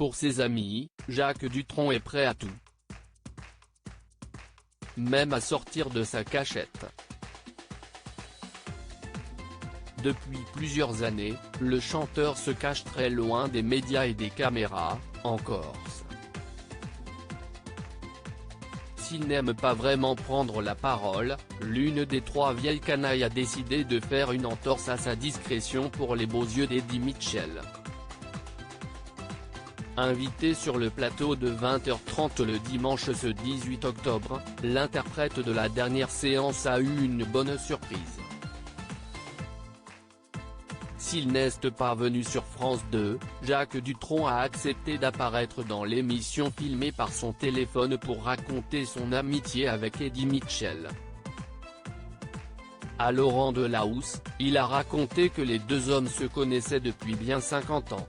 Pour ses amis, Jacques Dutronc est prêt à tout. Même à sortir de sa cachette. Depuis plusieurs années, le chanteur se cache très loin des médias et des caméras, en Corse. S'il n'aime pas vraiment prendre la parole, l'une des trois vieilles canailles a décidé de faire une entorse à sa discrétion pour les beaux yeux d'Eddie Mitchell. Invité sur le plateau de 20h30 le dimanche ce 18 octobre, l'interprète de la dernière séance a eu une bonne surprise. S'il n'est pas venu sur France 2, Jacques Dutronc a accepté d'apparaître dans l'émission filmée par son téléphone pour raconter son amitié avec Eddie Mitchell. À Laurent Delahousse, il a raconté que les deux hommes se connaissaient depuis bien 50 ans.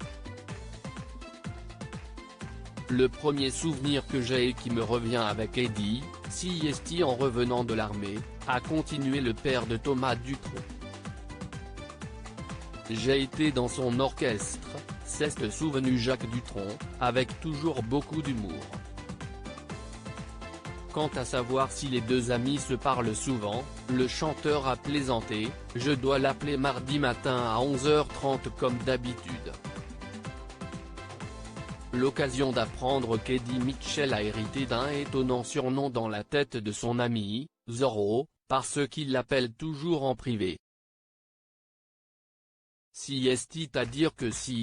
Le premier souvenir que j'ai et qui me revient avec Eddie, c'est en revenant de l'armée, a continué le père de Thomas Dutronc. J'ai été dans son orchestre, s'est souvenu Jacques Dutronc, avec toujours beaucoup d'humour. Quant à savoir si les deux amis se parlent souvent, le chanteur a plaisanté, je dois l'appeler mardi matin à 11h30 comme d'habitude. L'occasion d'apprendre qu'Eddie Mitchell a hérité d'un étonnant surnom dans la tête de son ami, Zorro, parce qu'il l'appelle toujours en privé. C'est à dire que c'est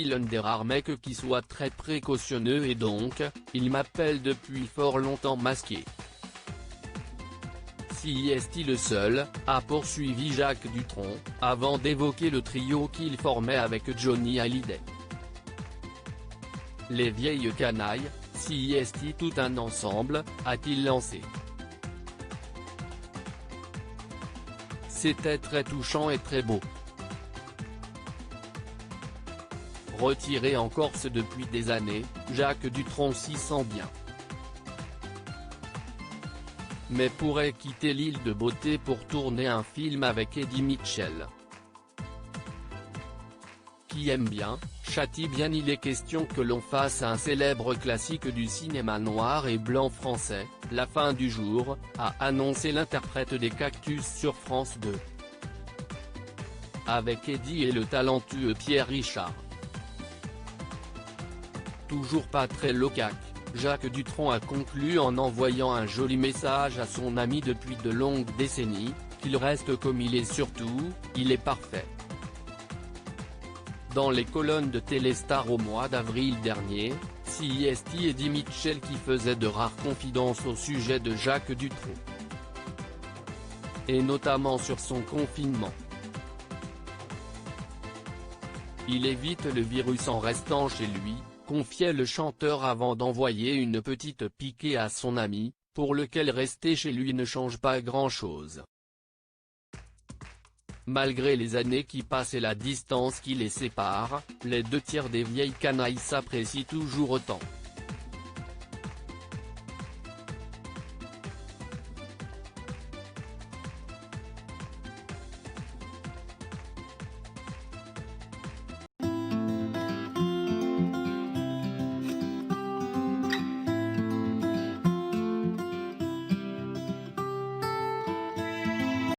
l'un des rares mecs qui soit très précautionneux et donc, il m'appelle depuis fort longtemps masqué. C'est le seul, a poursuivi Jacques Dutronc, avant d'évoquer le trio qu'il formait avec Johnny Hallyday. Les vieilles canailles, c'est tout un ensemble, a-t-il lancé. C'était très touchant et très beau. Retiré en Corse depuis des années, Jacques Dutronc s'y sent bien. Mais pourrait quitter l'île de beauté pour tourner un film avec Eddie Mitchell. Qui aime bien, châtie bien. Il est question que l'on fasse un célèbre classique du cinéma noir et blanc français, La fin du jour, a annoncé l'interprète des Cactus sur France 2. Avec Eddie et le talentueux Pierre Richard. Toujours pas très loquace, Jacques Dutronc a conclu en envoyant un joli message à son ami depuis de longues décennies, qu'il reste comme il est surtout, il est parfait. Dans les colonnes de Téléstar au mois d'avril dernier, c'est Eddie Mitchell qui faisait de rares confidences au sujet de Jacques Dutronc. Et notamment sur son confinement. Il évite le virus en restant chez lui, confiait le chanteur avant d'envoyer une petite piquée à son ami, pour lequel rester chez lui ne change pas grand-chose. Malgré les années qui passent et la distance qui les sépare, les deux tiers des vieilles canailles s'apprécient toujours autant.